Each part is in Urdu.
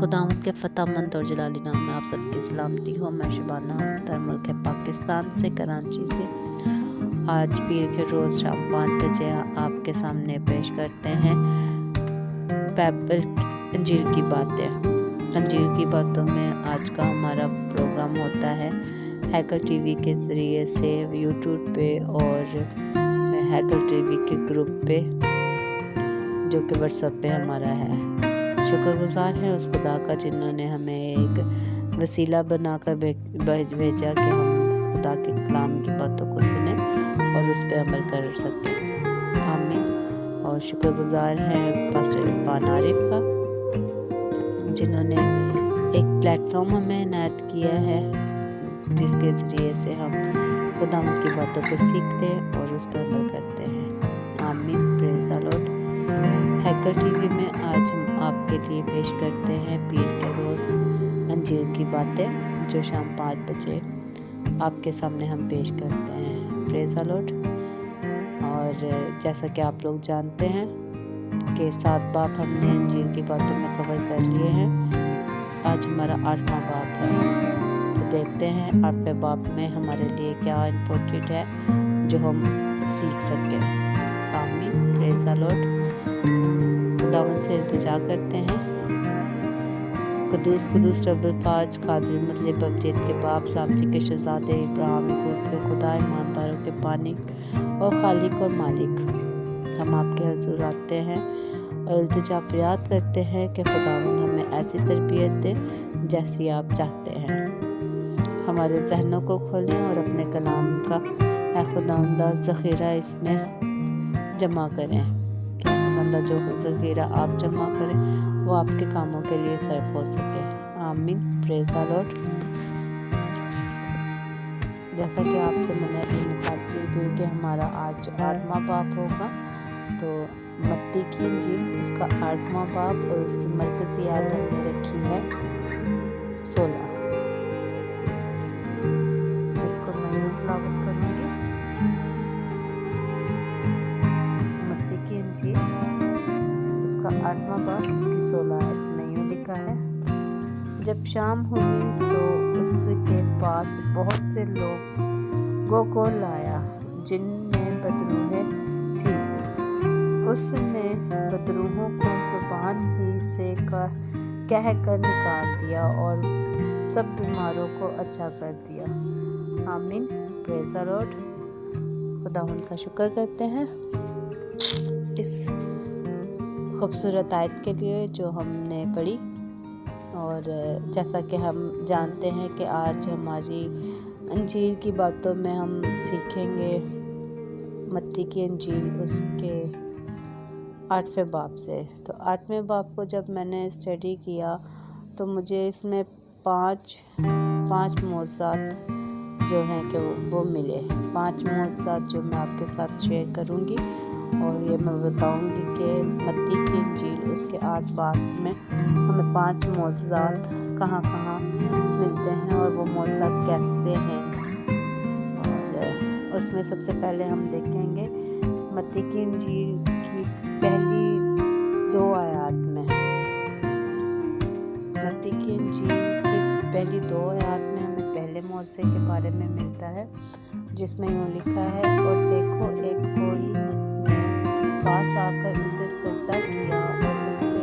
خداوند کے فتح مند اور جلالی نام میں آپ سب کی سلامتی ہو۔ میں شبانہ اختر ملک پاکستان سے، کراچی سے آج پیر کے روز شام 5 بجے آپ کے سامنے پیش کرتے ہیں بائبل انجیل کی باتیں۔ انجیل کی باتوں میں آج کا ہمارا پروگرام ہوتا ہے ہیکل ٹی وی کے ذریعے سے یوٹیوب پہ اور ہیکل ٹی وی کے گروپ پہ جو کہ واٹس ایپ پہ ہمارا ہے۔ شکر گزار ہیں اس خدا کا جنہوں نے ہمیں ایک وسیلہ بنا کر بھیجا کہ ہم خدا کے کلام کی باتوں کو سنیں اور اس پہ عمل کر سکیں۔ آمین۔ اور شکر گزار ہیں پاسٹر عرفان عارف کا جنہوں نے ایک پلیٹ فارم ہمیں عنایت کیا ہے جس کے ذریعے سے ہم خداوند کی باتوں کو سیکھتے اور اس پہ عمل کرتے ہیں۔ آمین۔ پریز دی لارڈ۔ ہیکل ٹی وی میں آج ہم آپ کے لیے پیش کرتے ہیں پیر کے روز انجیل کی باتیں جو شام 5 بجے آپ کے سامنے ہم پیش کرتے ہیں۔ پریز دی لارڈ۔ اور جیسا کہ آپ لوگ جانتے ہیں کہ 7 باب ہم نے انجیل کی باتوں میں کور کر لیے ہیں۔ آج ہمارا 8واں باب ہے، تو دیکھتے ہیں 8ویں باب میں ہمارے لیے کیا امپورٹنٹ ہے جو ہم سیکھ سکیں۔ آمین۔ پریز دی لارڈ۔ خداوند سے التجا کرتے ہیں قدوس قدوس رب الفاظ قادر مطلب ابدیت کے باپ، سلامتی کے شہزادے، ابراہیم یعقوب کے خدا، ایمانداروں کے بانی اور خالق اور مالک، ہم آپ کے حضور آتے ہیں اور التجا فریاد کرتے ہیں کہ خداوند ہمیں ایسی تربیت دے جیسی آپ چاہتے ہیں۔ ہمارے ذہنوں کو کھولیں اور اپنے کلام کا اے خداوندہ ذخیرہ اس میں جمع کریں۔ جو ذخیرہ آپ جمع کریں وہ آپ کے کاموں کے لیے صرف ہو سکے۔ آمین۔ پریز دی لارڈ۔ جیسا کہ آپ سے میں نے اپنی مخاطب ہوئی کہ ہمارا آج 8واں باب ہوگا، تو متی کی انجیل اس کا 8واں باب اور اس کی مرکزیات ہم نے رکھی ہے 16، جس کو میں یوں تلاوت کروں گی۔ متی کی انجیل اس کا 8واں باب اس کی 16 آیت میں یوں لکھا ہے: جب شام ہوئی تو اس کے پاس بہت سے لوگوں کو لایا جن میں بدروہیں تھیں۔ اس نے بدروحوں کو زبان ہی سے کہہ کر نکال دیا اور سب بیماروں کو اچھا کر دیا۔ آمین۔ پریز دی لارڈ۔ خداوند کا شکر کرتے ہیں اس خوبصورت آیت کے لیے جو ہم نے پڑھی، اور جیسا کہ ہم جانتے ہیں کہ آج ہماری انجیل کی باتوں میں ہم سیکھیں گے متی کی انجیل اس کے 8ویں باب سے۔ تو 8ویں باب کو جب میں نے اسٹڈی کیا تو مجھے اس میں 5 معجزات جو ہیں کہ وہ ملے۔ 5 معجزات جو میں آپ کے ساتھ شیئر کروں گی، اور یہ میں بتاؤں گی کہ متی کی انجیل اس کے 8 باب میں ہمیں 5 معجزات کہاں کہاں ملتے ہیں اور وہ معجزات کیسے ہیں۔ اور اس میں سب سے پہلے ہم دیکھیں گے متی کی انجیل کی پہلی 2 آیات میں۔ متی کی انجیل کی پہلی 2 آیات میں ہمیں پہلے معجزے کے بارے میں ملتا ہے جس میں یوں لکھا ہے: اور دیکھو ایک کوڑی نے پاس آ کر اسے سجدہ کیا اور اس سے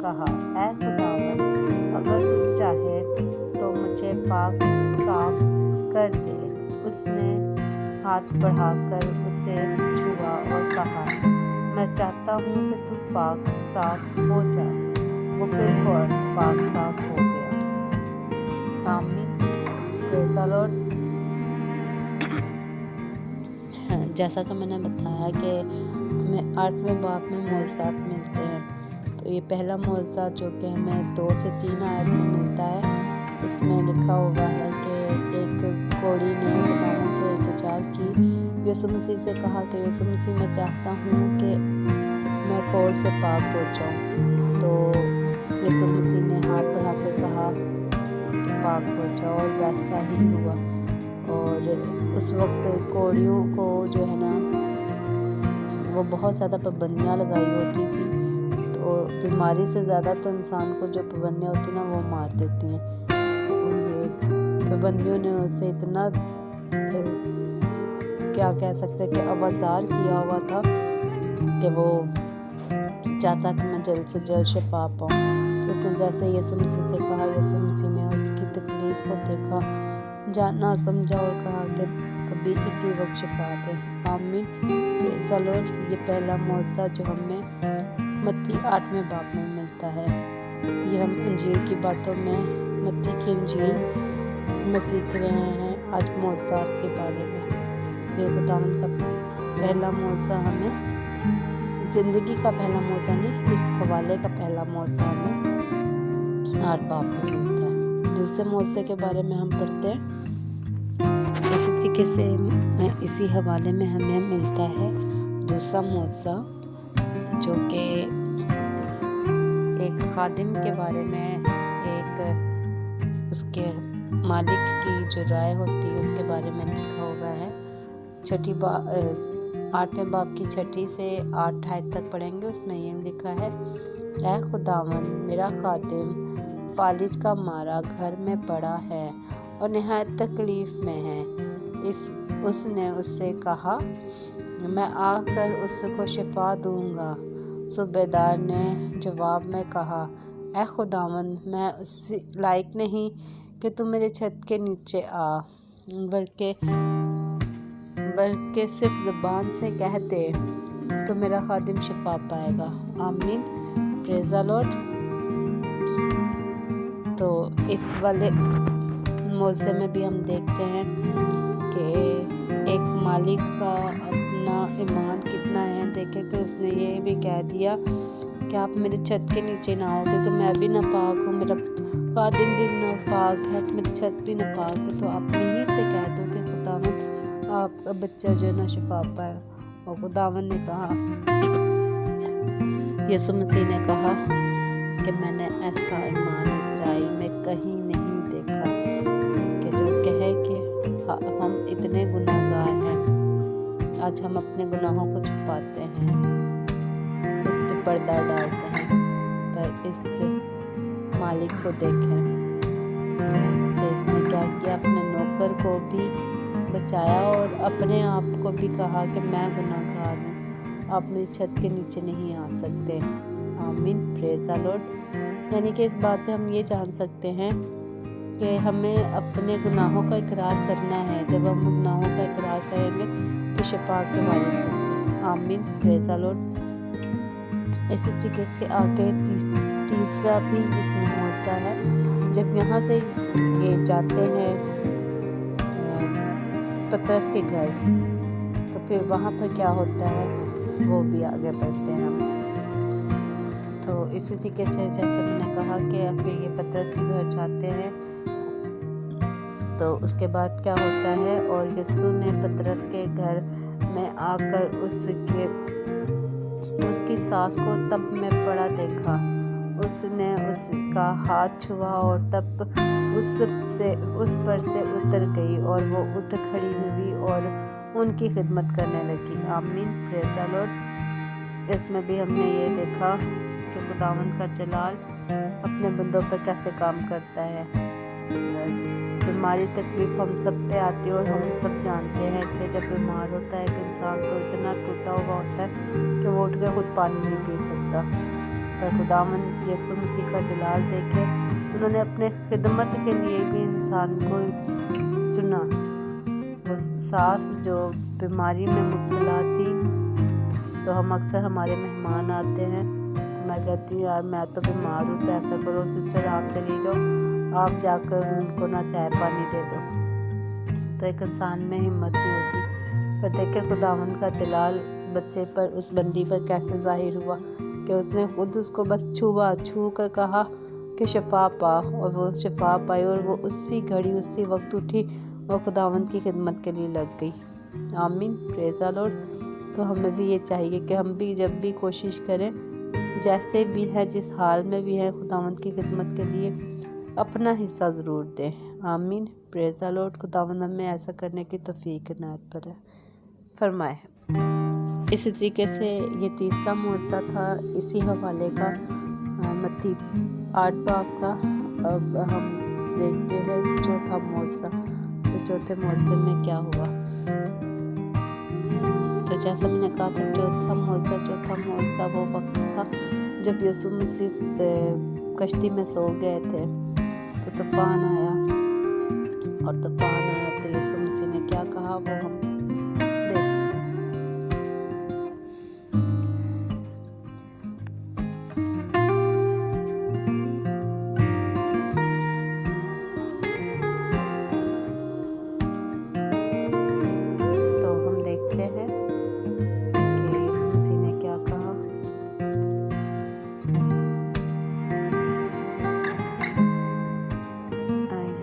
کہا، اے خداوند، اگر تو چاہے تو مجھے پاک صاف کر دے۔ اس نے ہاتھ بڑھا کر اسے چھوا اور کہا، میں چاہتا ہوں کہ تو پاک صاف ہو جا۔ وہ پھر فوراً پاک صاف ہو گیا۔ آمین۔ پریز دی لارڈ۔ جیسا کہ میں نے بتایا کہ ہمیں 8ویں باب میں معجزات ملتے ہیں، تو یہ پہلا معجزہ جو کہ ہمیں 2 سے 3 آیت میں ملتا ہے، اس میں لکھا ہوا ہے کہ ایک کوڑی نے خداوند سے التجا کی، یسوع مسیح سے کہا کہ یسوع مسیح میں چاہتا ہوں کہ میں کوڑ سے پاک ہو جاؤں۔ تو یسوع مسیح نے ہاتھ بڑھا کر کہا کہ پاک ہو جاؤ، اور ویسا ہی ہوا۔ اور اس وقت کوڑیوں کو جو ہے نا وہ بہت زیادہ پابندیاں لگائی ہوتی تھی، تو اور بیماری سے زیادہ تو انسان کو جو پابندیاں ہوتی ہیں نا وہ مار دیتی ہیں۔ یہ پابندیوں نے اسے اتنا کیا کہہ سکتے کہ آوازار کیا ہوا تھا کہ وہ چاہتا کہ میں جلد سے جلد شفا پاؤں۔ تو اس نے جیسے یسوع مسیح سے کہا، یسوع مسیح نے اس کی تکلیف کو دیکھا، جانا سمجھا اور کہا کہ ابھی اسی وقت شفا دے۔ آمین، پریز دی لارڈ۔ یہ پہلا معجزہ جو ہمیں متی 8ویں باب میں ملتا ہے، یہ ہم انجیل کی باتوں میں متی کی انجیل میں سیکھ رہے ہیں آج معجزات کے بارے میں۔ یہ خداوند کا پہلا معجزہ ہمیں زندگی کا پہلا معجزہ نہیں، اس حوالے کا پہلا معجزہ ہمیں 8 باب میں ملتا ہے۔ دوسرے معجزے کے بارے میں ہم پڑھتے ہیں، اسی طریقے سے اسی حوالے میں ہمیں ملتا ہے دوسرا معجزہ جو کہ ایک خادم کے بارے میں، ایک اس کے مالک کی جو رائے ہوتی ہے اس کے بارے میں لکھا ہوا ہے۔ 8ویں باب کی 6 سے 8 آیت تک پڑھیں گے۔ اس میں یہ لکھا ہے، اے خداوند، میرا خادم فالج کا مارا گھر میں پڑا ہے اور نہایت تکلیف میں ہے۔ اس نے اس سے کہا، میں آ کر اس کو شفا دوں گا۔ صوبیدار نے جواب میں کہا، اے خداوند، میں اس لائق نہیں کہ تو میرے چھت کے نیچے آ، بلکہ صرف زبان سے کہہ دے تو میرا خادم شفا پائے گا۔ آمین، پریز دی لارڈ۔ تو اس والے معجزے میں بھی ہم دیکھتے ہیں کہ ایک مالک کا اپنا ایمان کتنا ہے۔ دیکھیں کہ اس نے یہ بھی کہہ دیا کہ آپ میرے چھت کے نیچے نہ آؤ، کیونکہ میں بھی ناپاک ہوں، میرا خادم بھی ناپاک ہے، تو میری چھت بھی ناپاک ہے، تو آپ یہیں سے کہہ دو کہ خداوند آپ کا بچہ جو ہے نا شفا پائے۔ اور خداوند نے کہا، یسوع مسیح نے کہا کہ میں نے ایسا ایمان اسرائیل میں کہیں نہیں دیکھا کہ جو کہے کہ ہم اتنے گناہ گار ہیں، آج ہم اپنے گناہوں کو چھپاتے ہیں، اس پہ پردہ ڈالتے ہیں، پر اس مالک کو دیکھیں کہ اس نے کیا کیا، اپنے نوکر کو بھی بچایا اور اپنے آپ کو بھی کہا کہ میں گناہ گار ہوں، آپ میری چھت کے نیچے نہیں آ سکتے۔ آمین، پریز دی لارڈ۔ یعنی کہ اس بات سے ہم یہ جان سکتے ہیں کہ ہمیں اپنے گناہوں کا اقرار کرنا ہے۔ جب ہم گناہوں کا اقرار کریں گے تو شفا کے وارث ہوں گے۔ آمین، پریز دی لارڈ۔ اسی طریقے سے آگے تیسرا بھی اس میں معجزہ ہے۔ جب یہاں سے یہ جاتے ہیں پطرس کے گھر، تو پھر وہاں پر کیا ہوتا ہے وہ بھی آگے بڑھتے ہیں ہم۔ تو اسی طریقے سے جیسے میں نے کہا کہ پھر یہ پطرس کے گھر جاتے ہیں، تو اس کے بعد کیا ہوتا ہے، اور یسوع نے پطرس کے گھر میں آ کر اس کی ساس کو تب میں پڑا دیکھا۔ اس نے اس کا ہاتھ چھوا اور تب اس پر سے اتر گئی اور وہ اٹھ کھڑی ہوئی اور ان کی خدمت کرنے لگی۔ آمین، پریز دی لارڈ۔ اس میں بھی ہم نے یہ دیکھا کہ خداوند کا جلال اپنے بندوں پر کیسے کام کرتا ہے۔ بیماری تکلیف ہم سب پہ آتی ہے اور ہم سب جانتے ہیں کہ جب بیمار ہوتا ہے کہ انسان تو اتنا ٹوٹا ہوا ہوتا ہے کہ وہ اٹھ کے خود پانی نہیں پی سکتا، پر خداوند یسوع مسیح کا جلال دیکھے، انہوں نے اپنے خدمت کے لیے بھی انسان کو چنا۔ وہ ساس جو بیماری میں مبتلا تھی، تو ہم اکثر ہمارے مہمان آتے ہیں تو میں کہتی ہوں یار میں تو بیمار ہوں، تو ایسا کرو سسٹر آپ چلی جاؤ، آپ جا کر ان کو نہ چائے پانی دے دو، تو ایک انسان میں ہمت نہیں ہوتی۔ پر دیکھیں خداوند کا جلال اس بچے پر، اس بندی پر کیسے ظاہر ہوا کہ اس نے خود اس کو بس چھو کر کہا کہ شفا پا، اور وہ شفا پائی اور وہ اسی گھڑی اسی وقت اٹھی اور خداوند کی خدمت کے لیے لگ گئی۔ آمین، پریز دی لارڈ۔ تو ہمیں بھی یہ چاہیے کہ ہم بھی جب بھی کوشش کریں، جیسے بھی ہیں جس حال میں بھی ہیں، خداوند کی خدمت کے لیے اپنا حصہ ضرور دیں۔ آمین، پریز دی لارڈ۔ خداوند ہمیں ایسا کرنے کی توفیق عنایت فرمائے۔ اسی طریقے سے یہ تیسرا معجزہ تھا اسی حوالے کا، متی 8 باب کا۔ اب ہم دیکھتے ہیں چوتھا معجزہ، تو چوتھے معجزے میں کیا ہوا۔ تو جیسا میں نے کہا تھا چوتھا معجزہ وہ وقت تھا جب یسوع مسیح کشتی میں سو گئے تھے، تو طوفان آیا، اور طوفان آیا تو یسوع مسیح نے کیا کہا وہ ہم دیکھتے ہیں۔ تو ہم دیکھتے ہیں کہ یسوع مسیح نے کیا کہا۔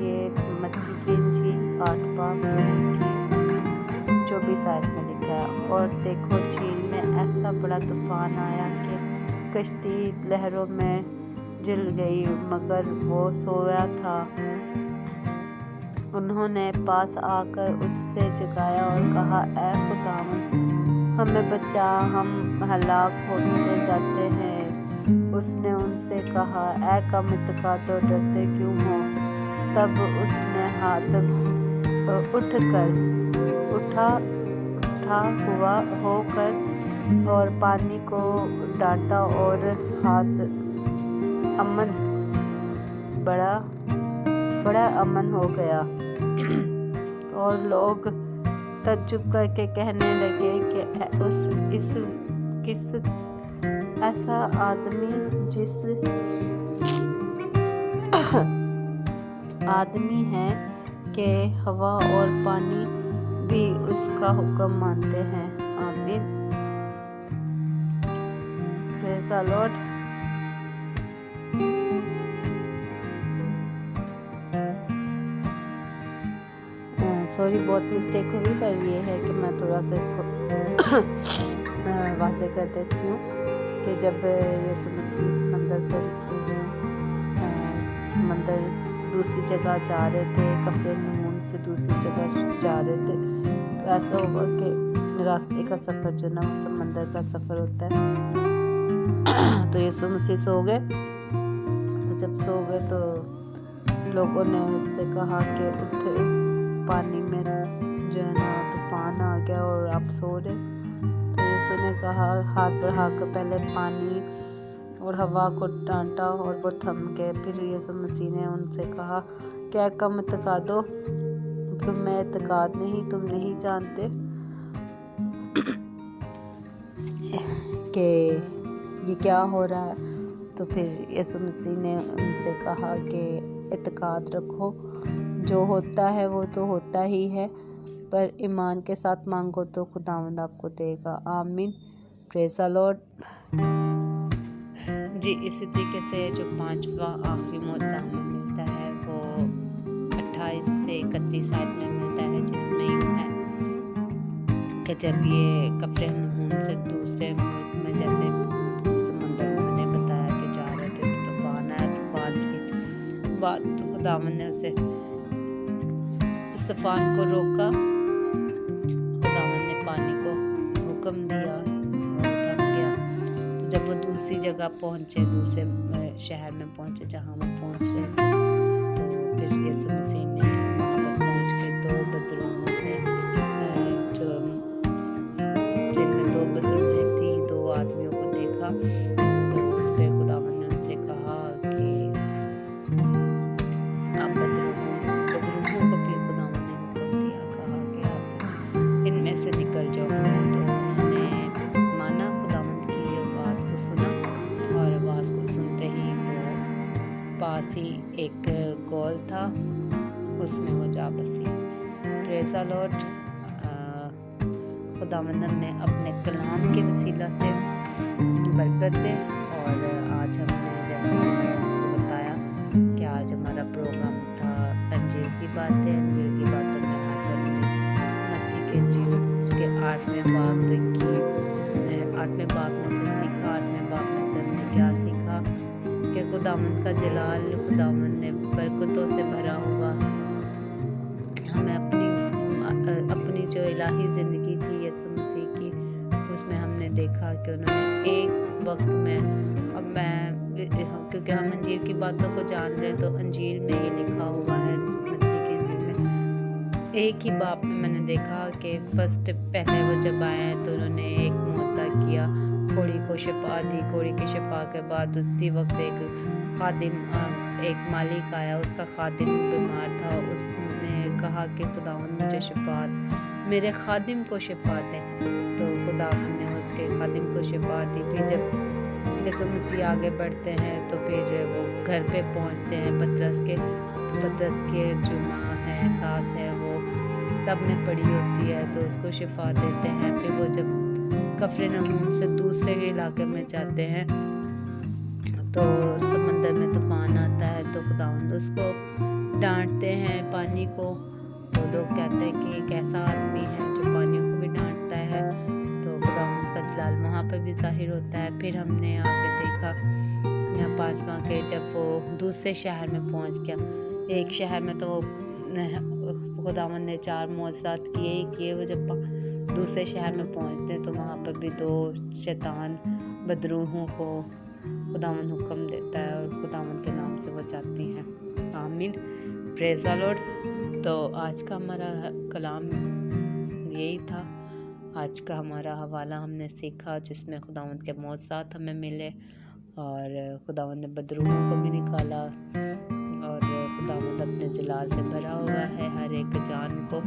یہ متی کی انجیل 8 باب اس کی 24 آیت میں لکھا ہے، اور دیکھو جھیل میں ایسا بڑا طوفان آیا کہ کشتی لہروں میں جل گئی، مگر وہ سویا تھا۔ انہوں نے پاس آ کر اس سے جگایا اور کہا، اے خداوند ہمیں بچا، ہم ہلاک ہوتے جاتے ہیں۔ اس نے ان سے کہا، اے کم اعتقادو، ڈرتے کیوں ہو؟ تب اس نے ہاتھ اٹھا ہو کر اور پانی کو ڈانٹا، اور ہاتھ بڑا امن ہو گیا۔ اور لوگ تعجب کر کے کہنے لگے کہ ایسا آدمی ہے کہ ہوا اور پانی بھی اس کا حکم مانتے ہیں۔ آمین۔ پریز دی لارڈ۔ سوری بہت مسٹیک ہوئی، پر یہ ہے کہ میں تھوڑا سا اس کو واضح کر دیتی ہوں کہ جب یسوع مسیح سمندر دوسری جگہ جا رہے تھے، کفرنہوم سے دوسری جگہ جا رہے تھے، تو ایسا ہوا کہ راستے کا سفر جو نا وہ سمندر کا سفر ہوتا ہے۔ تو یسوع مسیح سو گئے، تو جب سو گئے تو لوگوں نے اس سے کہا کہ اٹھ، پانی میں جو ہے نا طوفان آ گیا اور آپ سو رہے۔ تو یسوع نے کہا، ہاتھ بڑھا کر پہلے پانی اور ہوا کو ڈانٹا اور وہ تھم گئے۔ پھر یسوع مسیح نے ان سے کہا، کیا کم اعتقادو، تم میں اعتقاد نہیں، تم نہیں جانتے کہ یہ کیا ہو رہا ہے؟ تو پھر یسوع مسیح نے ان سے کہا کہ اعتقاد رکھو، جو ہوتا ہے وہ تو ہوتا ہی ہے، پر ایمان کے ساتھ مانگو تو خداوند آپ کو دے گا۔ آمین۔ پریز دی لارڈ۔ جی اسی طریقے سے جو 5واں آخری معجزہ ہمیں ملتا ہے وہ 28 سے 31 آیت میں ملتا ہے، جس میں یوں ہے کہ جب یہ کفرنہوم سے دوسرے ملک میں جیسے سمندر میں نے بتایا کہ جا رہے تھے، تو طوفان آیا۔ طوفان کی بات تو خداوند نے اسے اس طوفان کو روکا، خداوند نے پانی کو حکم دیا اور تھم گیا۔ تو جب وہ دوسری جگہ پہنچے، دوسرے شہر میں پہنچے جہاں وہ پہنچ رہے تھے، تو پھر یسوع مسیح نے وہاں پر پہنچ کے 2 بدروہوں سے، جن میں 2 بدروہیں تھیں، 2 آدمیوں کو دیکھا۔ تو اس پہ خداوند نے ان سے کہا کہ آپ بدروہوں کو پھر خداوند نے حکم دیا، کہا کہ آپ ان میں سے نکل جاؤ۔ تو انہوں نے مانا، خداوند کی آواز کو سنا، اور آواز کو سنتے ہی وہ پاس ہی ایک گول تھا، اس میں وہ جا بسی۔ پریز دی لارڈ۔ خداوند ہمیں اپنے کلام کے وسیلہ سے برکت دے۔ اور آج ہم نے جیسے کہ میں نے آپ کو بتایا کہ آج ہمارا پروگرام تھا انجیل کی باتیں۔ انجیل کی باتوں میں آج ہم نے متی کی انجیل اس کے 8ویں باب میں سے سیکھا۔ 8ویں باب میں سے ہم نے کیا سیکھا کہ خداوند کا جلال، خداوند نے برکتوں سے بھرا ہوا ہمیں اپنی جو الہی زندگی تھی یسوع مسیح کی، اس میں دیکھا کہ انہوں نے ایک وقت میں، اب میں کیونکہ ہم انجیل کی باتوں کو جان رہے ہیں تو انجیل میں یہ لکھا ہوا ہے، متی کی انجیل میں ایک ہی باب میں نے دیکھا کہ پہلے وہ جب آئے ہیں تو انہوں نے ایک معجزہ کیا، کوڑی کو شفا دی۔ کوڑی کی شفا کے بعد اسی وقت ایک مالک آیا، اس کا خادم بیمار تھا، اس نے کہا کہ خداوند مجھے شفا، میرے خادم کو شفا دے، تو خداوند نے اس کے خادم کو شفا دی۔ پھر جب یسوع مسیح آگے بڑھتے ہیں تو پھر وہ گھر پہ پہنچتے ہیں پطرس کے، تو پطرس کے جو ماں ہے، ساس ہے، وہ تب میں پڑی ہوتی ہے تو اس کو شفا دیتے ہیں۔ پھر وہ جب کفرنہوم سے دوسرے علاقے میں جاتے ہیں تو سمندر میں طوفان آتا ہے، تو خداوند اس کو ڈانٹتے ہیں، پانی کو، تو لوگ کہتے ہیں کہ ایک ایسا آدمی ہے جو پانیوں کو بھی ڈانٹتا ہے، تو خداوند کا جلال وہاں پہ بھی ظاہر ہوتا ہے۔ پھر ہم نے آگے دیکھا 5واں کہ جب وہ دوسرے شہر میں پہنچ گیا، ایک شہر میں تو خداوند نے 4 معجزات کیے، وہ جب دوسرے شہر میں پہنچتے ہیں تو وہاں پر بھی 2 شیطان بدروحوں کو خداوند حکم دیتا ہے اور خداوند کے نام سے وہ جاتی ہیں۔ آمین، پریز دی لارڈ۔ تو آج کا ہمارا کلام یہی تھا، آج کا ہمارا حوالہ ہم نے سیکھا جس میں خداوند کے معجزات ہمیں ملے اور خداوند نے بدروحوں کو بھی نکالا، اور خداوند اپنے جلال سے بھرا ہوا ہے ہر ایک جان کو